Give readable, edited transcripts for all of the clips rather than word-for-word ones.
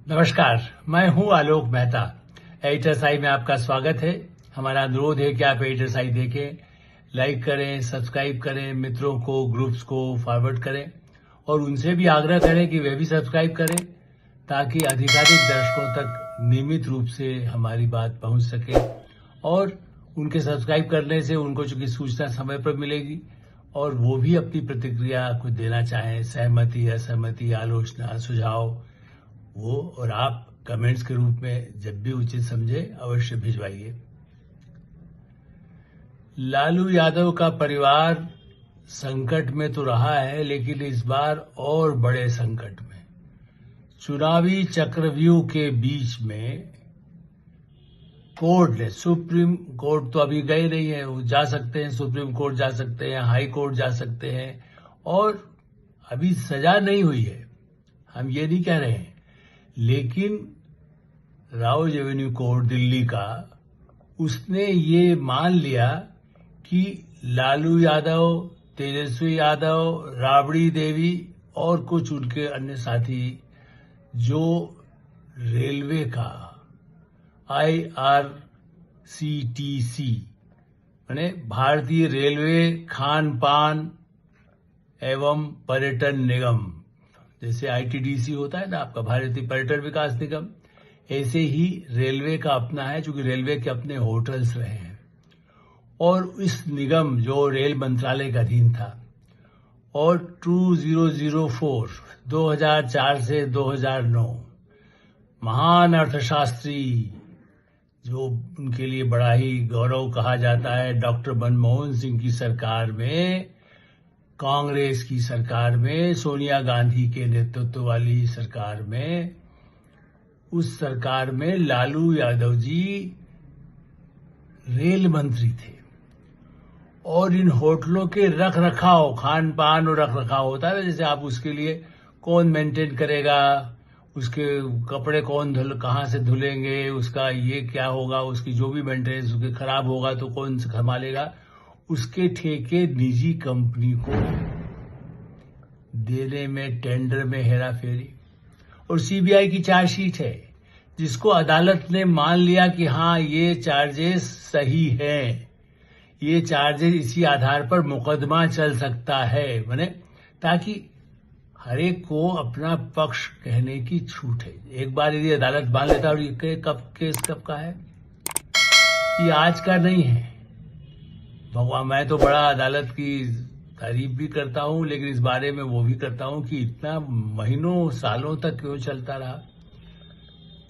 नमस्कार, मैं हूं आलोक मेहता। एडिटर्स आई में आपका स्वागत है। हमारा अनुरोध है कि आप एडिटर्स आई देखें, लाइक करें, सब्सक्राइब करें, मित्रों को, ग्रुप्स को फॉरवर्ड करें और उनसे भी आग्रह करें कि वे भी सब्सक्राइब करें ताकि अधिकाधिक दर्शकों तक नियमित रूप से हमारी बात पहुंच सके और उनके सब्सक्राइब करने से उनको चूंकि सूचना समय पर मिलेगी और वो भी अपनी प्रतिक्रिया कुछ देना चाहें, सहमति, असहमति, आलोचना, सुझाव, वो और आप कमेंट्स के रूप में जब भी उचित समझे अवश्य भिजवाइए। लालू यादव का परिवार संकट में तो रहा है, लेकिन इस बार और बड़े संकट में। चुनावी चक्रव्यूह के बीच में कोर्ट ने, सुप्रीम कोर्ट तो अभी गए नहीं है, वो जा सकते हैं, सुप्रीम कोर्ट जा सकते हैं, हाई कोर्ट जा सकते हैं और अभी सजा नहीं हुई है, हम ये नहीं कह रहे हैं, लेकिन राउज एवेन्यू कोर्ट दिल्ली का, उसने ये मान लिया कि लालू यादव, तेजस्वी यादव, राबड़ी देवी और कुछ उनके अन्य साथी जो रेलवे का IRCTC माने भारतीय रेलवे खान पान एवं पर्यटन निगम, जैसे ITDC होता है ना आपका, भारतीय पर्यटन विकास निगम, ऐसे ही रेलवे का अपना है, चूंकि रेलवे के अपने होटल्स रहे हैं और इस निगम जो रेल मंत्रालय का अधीन था और 2004 से 2009 महान अर्थशास्त्री जो उनके लिए बड़ा ही गौरव कहा जाता है, डॉक्टर मनमोहन सिंह की सरकार में, कांग्रेस की सरकार में, सोनिया गांधी के नेतृत्व वाली सरकार में, उस सरकार में लालू यादव जी रेल मंत्री थे और इन होटलों के रख रखाव, खान पान और रख रखाव होता है, जैसे आप उसके लिए कौन मेंटेन करेगा, उसके कपड़े कौन कहाँ से धुलेंगे, उसका ये क्या होगा, उसकी जो भी मेंटेनेंस, उसके खराब होगा तो कौन संभालेगा, उसके ठेके निजी कंपनी को देने में टेंडर में हेराफेरी और सीबीआई की चार्जशीट है जिसको अदालत ने मान लिया कि हाँ ये चार्जेस सही हैं, ये चार्जेस, इसी आधार पर मुकदमा चल सकता है, माने ताकि हर एक को अपना पक्ष कहने की छूट है। एक बार यदि अदालत मान लेता और ये केस कब का है, ये आज का नहीं है। भगवान, मैं तो बड़ा अदालत की तारीफ भी करता हूं, लेकिन इस बारे में वो भी करता हूं कि इतना महीनों सालों तक क्यों चलता रहा।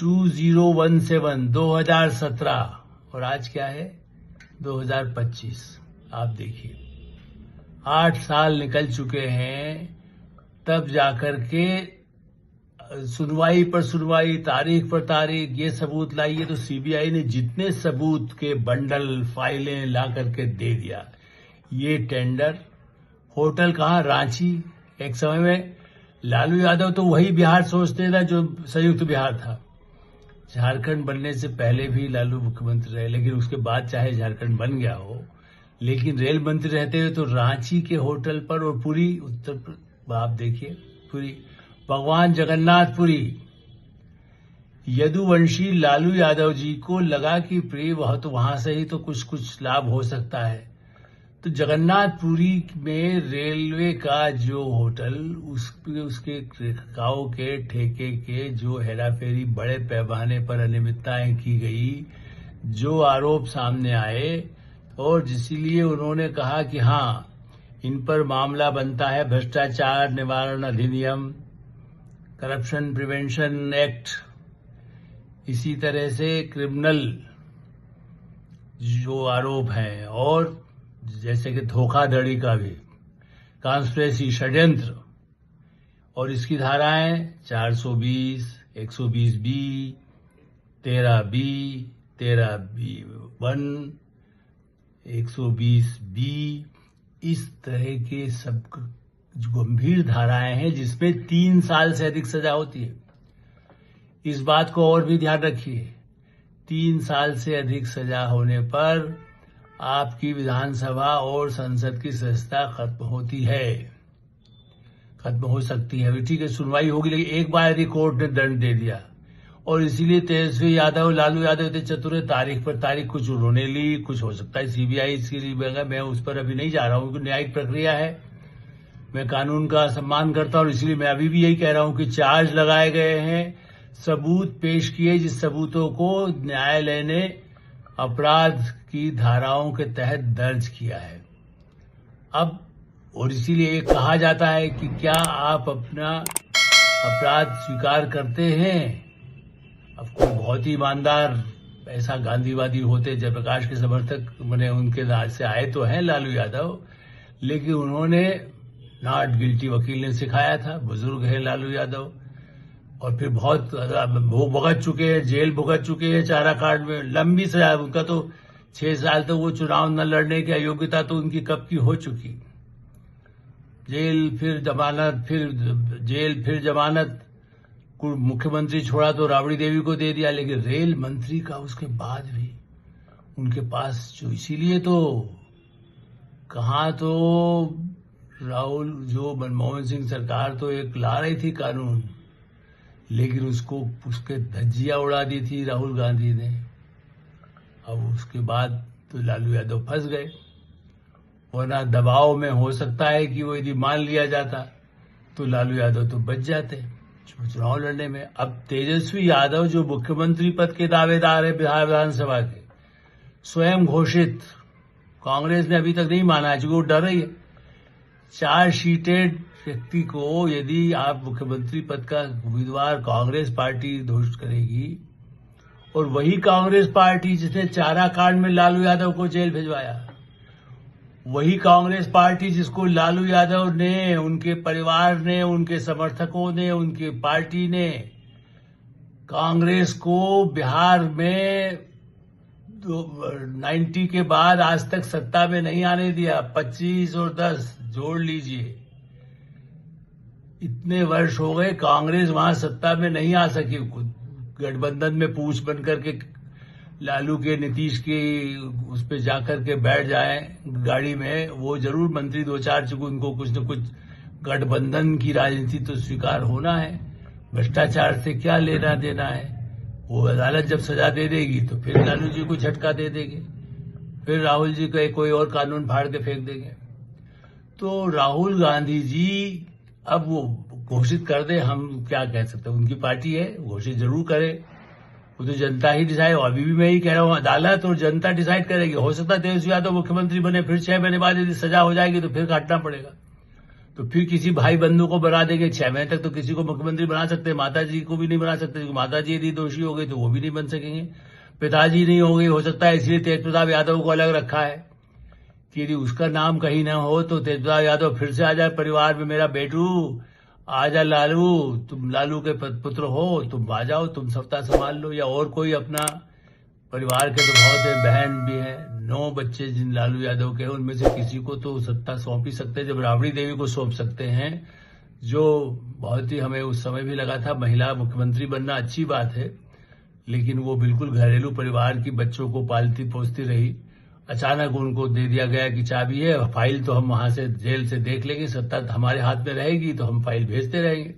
2017 और आज क्या है 2025, आप देखिए 8 साल निकल चुके हैं, तब जाकर के सुनवाई पर सुनवाई, तारीख पर तारीख, ये सबूत लाइए, तो सीबीआई ने जितने सबूत के बंडल, फाइलें ला करके दे दिया। ये टेंडर, होटल कहाँ, रांची, एक समय में लालू यादव तो वही बिहार सोचते था जो संयुक्त बिहार था। झारखंड बनने से पहले भी लालू मुख्यमंत्री रहे, लेकिन उसके बाद चाहे झारखंड बन गया हो, लेकिन रेल मंत्री रहते हुए तो रांची के होटल पर और पूरी उत्तर, आप देखिए पूरी भगवान जगन्नाथपुरी, यदुवंशी लालू यादव जी को लगा कि प्रिय वह तो वहां से ही तो कुछ लाभ हो सकता है, तो जगन्नाथपुरी में रेलवे का जो होटल, उसके रखरखाव के ठेके के जो हेराफेरी, बड़े पैमाने पर अनियमितताएं की गई, जो आरोप सामने आए, और इसीलिए उन्होंने कहा कि हाँ इन पर मामला बनता है, भ्रष्टाचार निवारण अधिनियम, करप्शन प्रिवेंशन एक्ट, इसी तरह से क्रिमिनल जो आरोप हैं, और जैसे कि धोखाधड़ी का भी, कॉन्स्पिरेसी, षड्यंत्र, और इसकी धाराएं 420, 120B, 13B, 13B1, 120B, इस तरह के सब जो गंभीर धाराएं हैं जिसमें 3 साल से अधिक सजा होती है। इस बात को और भी ध्यान रखिए, 3 साल से अधिक सजा होने पर आपकी विधानसभा और संसद की सदस्यता खत्म होती है, खत्म हो सकती है। ठीक है, सुनवाई होगी, लेकिन एक बार यदि कोर्ट ने दंड दे दिया और इसीलिए तेजस्वी यादव, लालू यादव इतने चतुर है, तारीख पर तारीख कुछ उन्होंने ली, कुछ हो सकता है सीबीआई इसके लिए। मैं उस पर अभी नहीं जा रहा हूं क्योंकि न्यायिक प्रक्रिया है, मैं कानून का सम्मान करता हूं। इसलिए मैं अभी भी यही कह रहा हूं कि चार्ज लगाए गए हैं, सबूत पेश किए, जिस सबूतों को न्यायालय ने अपराध की धाराओं के तहत दर्ज किया है। अब और इसीलिए कहा जाता है कि क्या आप अपना अपराध स्वीकार करते हैं। अब कोई बहुत ही ईमानदार ऐसा गांधीवादी होते, जयप्रकाश के समर्थक मैंने उनके राज से आए तो हैं लालू यादव, लेकिन उन्होंने नॉट गिल्टी वकील ने सिखाया था। बुजुर्ग है लालू यादव और फिर बहुत भुगत चुके हैं, जेल भुगत चुके हैं, चारा कांड में लंबी सजा। उनका तो 6 साल तक वो चुनाव न लड़ने की अयोग्यता तो उनकी कब की हो चुकी। जेल फिर जमानत, फिर जेल फिर जमानत। मुख्यमंत्री छोड़ा तो राबड़ी देवी को दे दिया, लेकिन रेल मंत्री का उसके बाद भी उनके पास जो, इसीलिए तो कहा तो राहुल, जो मनमोहन सिंह सरकार तो एक ला रही थी कानून, लेकिन उसके धज्जियां उड़ा दी थी राहुल गांधी ने। अब उसके बाद तो लालू यादव फंस गए, वरना दबाव में हो सकता है कि वो यदि मान लिया जाता तो लालू यादव तो बच जाते चुनाव लड़ने में। अब तेजस्वी यादव जो मुख्यमंत्री पद के दावेदार है बिहार विधानसभा के, स्वयं घोषित, कांग्रेस ने अभी तक नहीं माना है क्योंकि वो डर रही है। चार्ज शीटेड व्यक्ति को यदि आप मुख्यमंत्री पद का उम्मीदवार कांग्रेस पार्टी घोषित करेगी, और वही कांग्रेस पार्टी जिसने चारा कांड में लालू यादव को जेल भिजवाया, वही कांग्रेस पार्टी जिसको लालू यादव ने, उनके परिवार ने, उनके समर्थकों ने, उनकी पार्टी ने कांग्रेस को बिहार में 90 के बाद आज तक सत्ता में नहीं आने दिया। 25 और 10 जोड़ लीजिए, इतने वर्ष हो गए कांग्रेस वहां सत्ता में नहीं आ सकी। गठबंधन में पूछ बन करके लालू के, नीतीश के उस पर जाकर के बैठ जाए गाड़ी में, वो जरूर मंत्री 2-4 चुके, उनको कुछ न कुछ गठबंधन की राजनीति तो स्वीकार होना है। भ्रष्टाचार से क्या लेना देना है, वो अदालत जब सजा दे देगी तो फिर लालू जी को झटका दे देंगे, फिर राहुल जी का कोई और कानून फाड़ के फेंक देंगे। तो राहुल गांधी जी अब वो घोषित कर दे, हम क्या कह सकते हैं, उनकी पार्टी है, घोषित जरूर करे, वो तो जनता ही डिसाइड। अभी भी मैं ही कह रहा हूं, अदालत और जनता डिसाइड करेगी। हो सकता है तेजस्वी यादव मुख्यमंत्री बने, फिर 6 महीने बाद यदि सजा हो जाएगी तो फिर काटना पड़ेगा, तो फिर किसी भाई बंधु को बना देंगे। 6 महीने तक तो किसी को मुख्यमंत्री बना सकते हैं, माता जी को भी नहीं बना सकते, क्योंकि माता जी यदि दोषी हो गई तो वो भी नहीं बन सकेंगे, पिताजी नहीं हो गई। हो सकता है इसलिए तेज प्रताप यादव को अलग रखा है कि यदि उसका नाम कहीं ना हो तो तेज प्रताप यादव फिर से आ जाए परिवार में, मेरा बेटू आजा लालू, तुम लालू के पुत्र हो, तुम आ जाओ, तुम सत्ता संभाल लो। या और कोई अपना परिवार के तो बहुत है, बहन भी है, 9 बच्चे जिन लालू यादव के, उनमें से किसी को तो सत्ता सौंप ही सकते हैं, जब राबड़ी देवी को सौंप सकते हैं, जो बहुत ही हमें उस समय भी लगा था महिला मुख्यमंत्री बनना अच्छी बात है, लेकिन वो बिल्कुल घरेलू परिवार की बच्चों को पालती पोसती रही। अचानक उनको दे दिया गया कि चाबी है, फाइल तो हम वहां से जेल से देख लेंगे, सत्ता हमारे हाथ में रहेगी तो हम फाइल भेजते रहेंगे।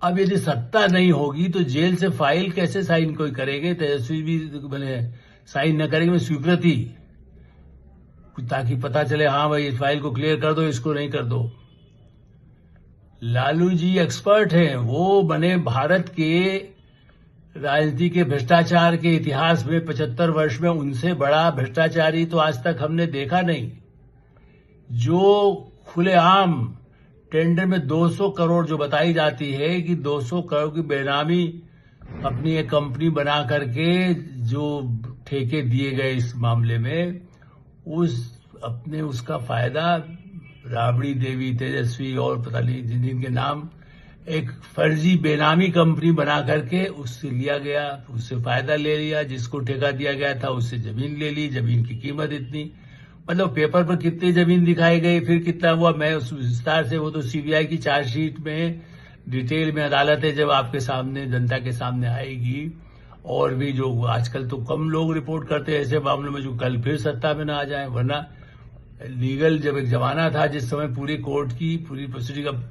अब यदि सत्ता नहीं होगी तो जेल से फाइल कैसे साइन कोई करेंगे, तेजस्वी भी मैंने साइन न करेंगे, स्वीकृति, ताकि पता चले हाँ भाई इस फाइल को क्लियर कर दो, इसको नहीं कर दो। लालू जी एक्सपर्ट हैं, वो बने भारत के राजनीति के भ्रष्टाचार के इतिहास में 75 वर्ष में उनसे बड़ा भ्रष्टाचारी तो आज तक हमने देखा नहीं। जो खुलेआम टेंडर में 200 करोड़ जो बताई जाती है कि 200 करोड़ की बेनामी अपनी एक कंपनी बना करके जो ठेके दिए गए इस मामले में, उसका फायदा राबड़ी देवी, तेजस्वी और पता नहीं जिनके नाम, एक फर्जी बेनामी कंपनी बना करके उससे लिया गया, उससे फायदा ले लिया, जिसको ठेका दिया गया था उससे जमीन ले ली, जमीन की कीमत इतनी, मतलब पेपर पर कितनी जमीन दिखाई गई, फिर कितना हुआ, मैं उस विस्तार से, वो तो सीबीआई की चार्जशीट में डिटेल में अदालतें जब आपके सामने, जनता के सामने आएगी, और भी जो आजकल तो कम लोग रिपोर्ट करते हैं ऐसे मामलों में जो कल फिर सत्ता में ना आ जाए, वरना लीगल जब एक जमाना था जिस समय पूरी कोर्ट की पूरी प्रोसीडिंग, अब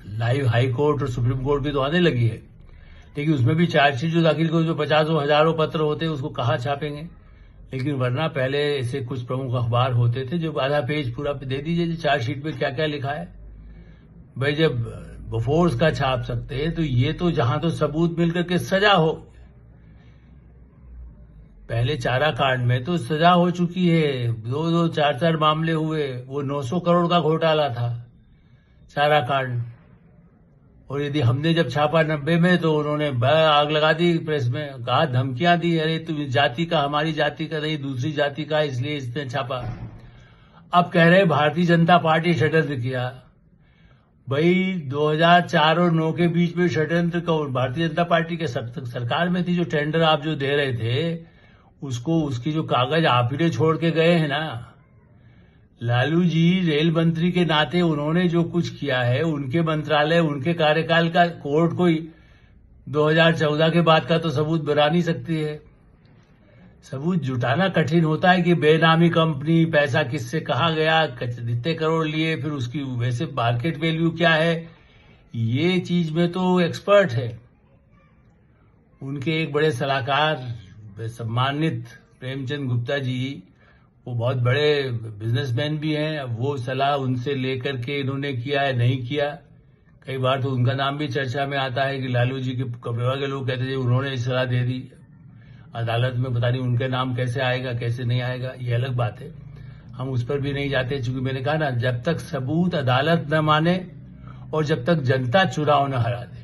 लाइव हाई कोर्ट और सुप्रीम कोर्ट भी तो आने लगी है, लेकिन उसमें भी चार्जशीट जो दाखिल को जो 50 हजारों पत्र होते हैं उसको कहाँ छापेंगे। लेकिन वरना पहले ऐसे कुछ प्रमुख अखबार होते थे जो आधा पेज पूरा दे दीजिए चार्जशीट में क्या क्या लिखा है। भाई जब बफोर्स का छाप सकते हैं तो ये तो जहां तो सबूत मिलकर के सजा हो। पहले चारा कांड में तो सजा हो चुकी है, 2-2 4-4 मामले हुए, वो 900 करोड़ का घोटाला था चारा कांड। और यदि हमने जब छापा 90 में तो उन्होंने आग लगा दी प्रेस में, कहा धमकियां दी, अरे तुम जाति का, हमारी जाति का नहीं दूसरी जाति का, इसलिए इसने छापा। अब कह रहे भारतीय जनता पार्टी षड्यंत्र किया। भाई 2004 और 9 के बीच में षड्यंत्र कौन? भारतीय जनता पार्टी के सरकार में थी। जो टेंडर आप जो दे रहे थे उसको, उसकी जो कागज आप ही ने छोड़ के गए हैं ना। लालू जी रेल मंत्री के नाते उन्होंने जो कुछ किया है, उनके मंत्रालय, उनके कार्यकाल का कोर्ट कोई 2014 के बाद का तो सबूत बना नहीं सकती है। सबूत जुटाना कठिन होता है कि बेनामी कंपनी, पैसा किससे कहा गया, कितने करोड़ लिए, फिर उसकी वैसे मार्केट वैल्यू क्या है, ये चीज में तो एक्सपर्ट है। उनके एक बड़े सलाहकार सम्मानित प्रेमचंद गुप्ता जी, वो बहुत बड़े बिजनेसमैन भी हैं। वो सलाह उनसे लेकर के इन्होंने किया है, नहीं किया। कई बार तो उनका नाम भी चर्चा में आता है कि लालू जी के परिवार के लोग कहते थे उन्होंने सलाह दे दी। अदालत में पता नहीं उनके नाम कैसे आएगा कैसे नहीं आएगा, ये अलग बात है, हम उस पर भी नहीं जाते। चूंकि मैंने कहा ना, जब तक सबूत अदालत न माने और जब तक जनता चुनाव न हरा दे।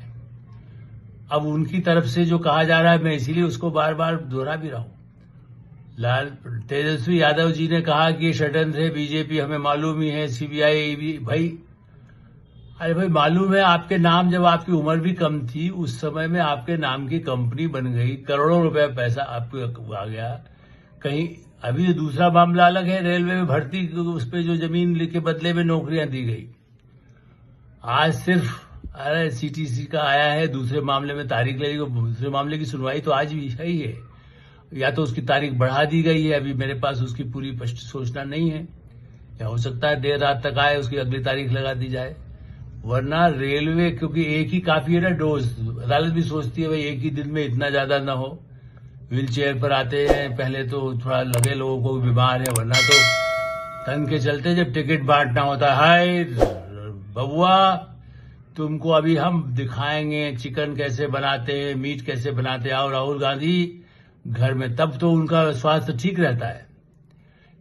अब उनकी तरफ से जो कहा जा रहा है, मैं इसीलिए उसको बार बार दोहरा भी रहा हूं। तेजस्वी यादव जी ने कहा कि षड्यंत्र है बीजेपी, हमें मालूम ही है, सीबीआई भी। भाई अरे भाई मालूम है, आपके नाम, जब आपकी उम्र भी कम थी उस समय में आपके नाम की कंपनी बन गई, करोड़ों रुपए पैसा आपको आ गया। कहीं अभी दूसरा मामला अलग है, रेलवे में भर्ती, उस पर जो जमीन के बदले में नौकरियां दी गई। आज सिर्फ सीटीसी का आया है, दूसरे मामले में तारीख लगेगी। दूसरे मामले की सुनवाई तो आज भी ही है, या तो उसकी तारीख बढ़ा दी गई है, अभी मेरे पास उसकी पूरी स्पष्ट सूचना नहीं है, या हो सकता है देर रात तक आए, उसकी अगली तारीख लगा दी जाए। वरना रेलवे, क्योंकि एक ही काफी है ना डोज, अदालत भी सोचती है भाई एक ही दिन में इतना ज्यादा ना हो। व्हील चेयर पर आते हैं, पहले तो थोड़ा लगे लोगों को बीमार है, वरना तो तन के चलते जब टिकट बांटना होता है, हाय बबुआ तुमको अभी हम दिखाएंगे चिकन कैसे बनाते हैं, मीट कैसे बनाते हैं, और राहुल गांधी घर में, तब तो उनका स्वास्थ्य ठीक रहता है।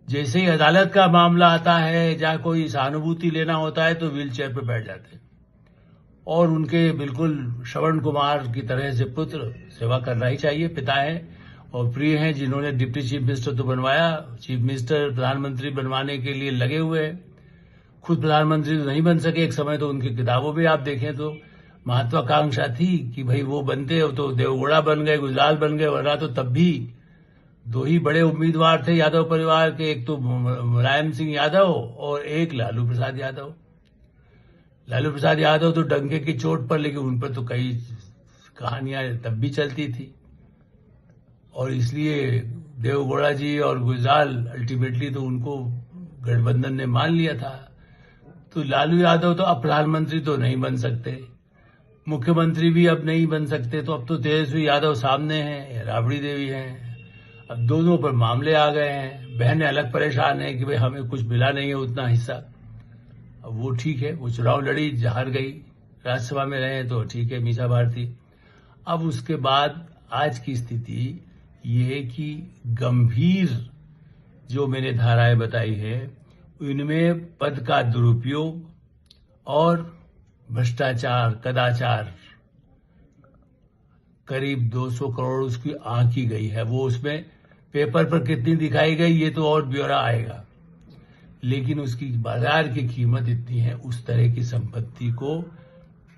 जैसे ही अदालत का मामला आता है, जहां कोई सहानुभूति लेना होता है, तो व्हील चेयर पर बैठ जाते हैं। और उनके बिल्कुल श्रवण कुमार की तरह से पुत्र, सेवा करना ही चाहिए, पिता है और प्रिय हैं, जिन्होंने डिप्टी चीफ मिनिस्टर तो बनवाया, चीफ मिनिस्टर प्रधानमंत्री बनवाने के लिए लगे हुए हैं। खुद प्रधानमंत्री तो नहीं बन सके, एक समय तो उनकी किताबों में आप देखें तो महत्वाकांक्षा थी कि भाई वो बनते, तो देवगौड़ा बन गए, गुजराल बन गए, वरना तो तब भी दो ही बड़े उम्मीदवार थे यादव परिवार के, एक तो मुलायम सिंह यादव और एक लालू प्रसाद यादव। लालू प्रसाद यादव तो डंके की चोट पर, लेकिन उन पर तो कई कहानियां तब भी चलती थी, और इसलिए देवगौड़ा जी और गुजराल अल्टीमेटली तो उनको गठबंधन ने मान लिया था। तो लालू यादव तो अब प्रधानमंत्री तो नहीं बन सकते, मुख्यमंत्री भी अब नहीं बन सकते, तो अब तो तेजस्वी यादव सामने हैं, राबड़ी देवी हैं। अब दोनों पर मामले आ गए हैं, बहनें अलग परेशान हैं कि भाई हमें कुछ मिला नहीं है उतना हिस्सा। अब वो ठीक है, वो चुनाव लड़ी, हार गई, राज्यसभा में रहे तो ठीक है, मीसा भारती। अब उसके बाद आज की स्थिति ये है कि गंभीर जो मैंने धाराएं बताई है, इनमें पद का दुरुपयोग और भ्रष्टाचार, कदाचार, करीब 200 करोड़ उसकी आंकी गई है। वो उसमें पेपर पर कितनी दिखाई गई ये तो और ब्यौरा आएगा, लेकिन उसकी बाजार की कीमत इतनी है। उस तरह की संपत्ति को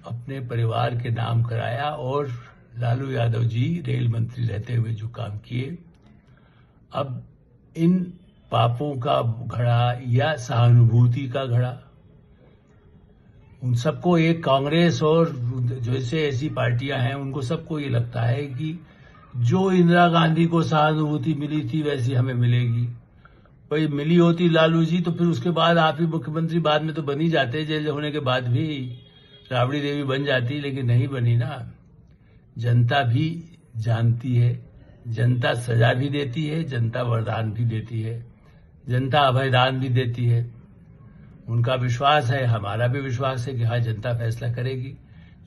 अपने परिवार के नाम कराया, और लालू यादव जी रेल मंत्री रहते हुए जो काम किए, अब इन पापों का घड़ा या सहानुभूति का घड़ा, उन सबको, एक कांग्रेस और जैसे ऐसी पार्टियां हैं, उनको सबको ये लगता है कि जो इंदिरा गांधी को सहानुभूति मिली थी वैसी हमें मिलेगी। भाई मिली होती लालू जी तो फिर उसके बाद आप ही मुख्यमंत्री बाद में तो बन ही जाते, जेल होने के बाद भी राबड़ी देवी बन जाती, लेकिन नहीं बनी ना। जनता भी जानती है, जनता सजा भी देती है, जनता वरदान भी देती है, जनता अभयदान भी देती है। उनका विश्वास है, हमारा भी विश्वास है कि हाँ, जनता फैसला करेगी।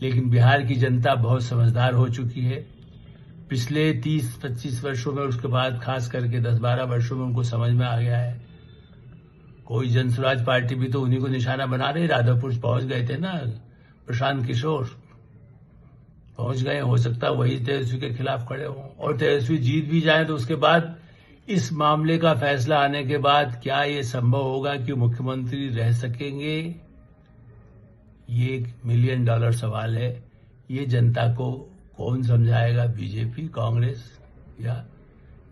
लेकिन बिहार की जनता बहुत समझदार हो चुकी है। पिछले 30-25 वर्षों में, उसके बाद खास करके 10-12 वर्षों में उनको समझ में आ गया है। कोई जन स्वराज पार्टी भी तो उन्हीं को निशाना बना रही। राधापुर पहुंच गए थे ना प्रशांत किशोर, पहुंच गए। हो सकता है वही तेजस्वी के खिलाफ खड़े हों, और तेजस्वी जीत भी जाए तो उसके बाद इस मामले का फैसला आने के बाद क्या ये संभव होगा कि मुख्यमंत्री रह सकेंगे? ये $1 मिलियन सवाल है। ये जनता को कौन समझाएगा? बीजेपी, कांग्रेस या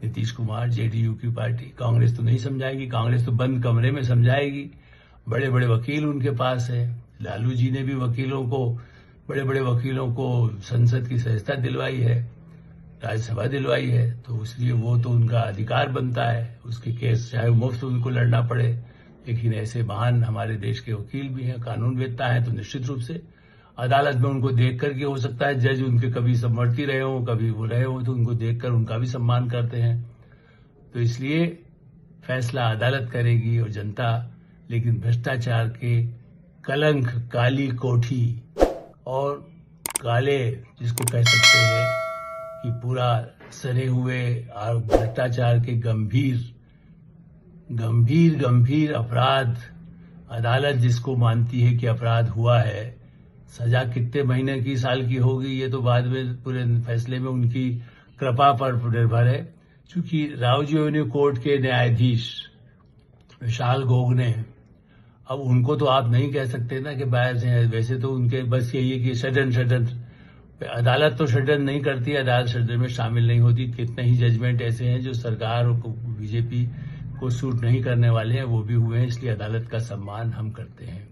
नीतीश कुमार, जेडीयू की पार्टी? कांग्रेस तो नहीं समझाएगी। कांग्रेस तो बंद कमरे में समझाएगी। बड़े बड़े वकील उनके पास है। लालू जी ने भी बड़े बड़े वकीलों को संसद की सदस्यता दिलवाई है, राज्यसभा दिलवाई है। तो इसलिए वो तो उनका अधिकार बनता है, उसके केस चाहे मुफ्त उनको लड़ना पड़े। लेकिन ऐसे महान हमारे देश के वकील भी हैं, कानूनवेत्ता हैं, तो निश्चित रूप से अदालत में उनको देख करके, हो सकता है जज उनके कभी समर्थी रहे हों, कभी वो रहे हों, तो उनको देखकर उनका भी सम्मान करते हैं। तो इसलिए फैसला अदालत करेगी और जनता। लेकिन भ्रष्टाचार के कलंक, काली कोठी और काले, जिसको कह सकते हैं कि पूरा सने हुए और भ्रष्टाचार के गंभीर अपराध, अदालत जिसको मानती है कि अपराध हुआ है, सजा कितने महीने की, साल की होगी, ये तो बाद में पूरे फैसले में उनकी कृपा पर निर्भर है। क्योंकि रावजी एवेन्यू कोर्ट के न्यायाधीश विशाल गोगने, अब उनको तो आप नहीं कह सकते ना कि बायस हैं। वैसे तो उनके बस यही है कि षड्यंत्र, अदालत तो षड्यंत्र नहीं करती, अदालत षड्यंत्र में शामिल नहीं होती। कितने ही जजमेंट ऐसे हैं जो सरकार और बीजेपी को सूट नहीं करने वाले हैं, वो भी हुए हैं। इसलिए अदालत का सम्मान हम करते हैं।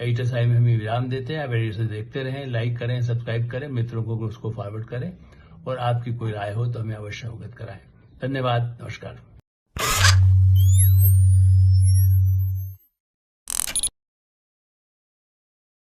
एडिटर साहब में हम विराम देते हैं। आप एडिटर से देखते रहें, लाइक करें, सब्सक्राइब करें, मित्रों को उसको फॉरवर्ड करें, और आपकी कोई राय हो तो हमें अवश्य अवगत कराएं। धन्यवाद, नमस्कार।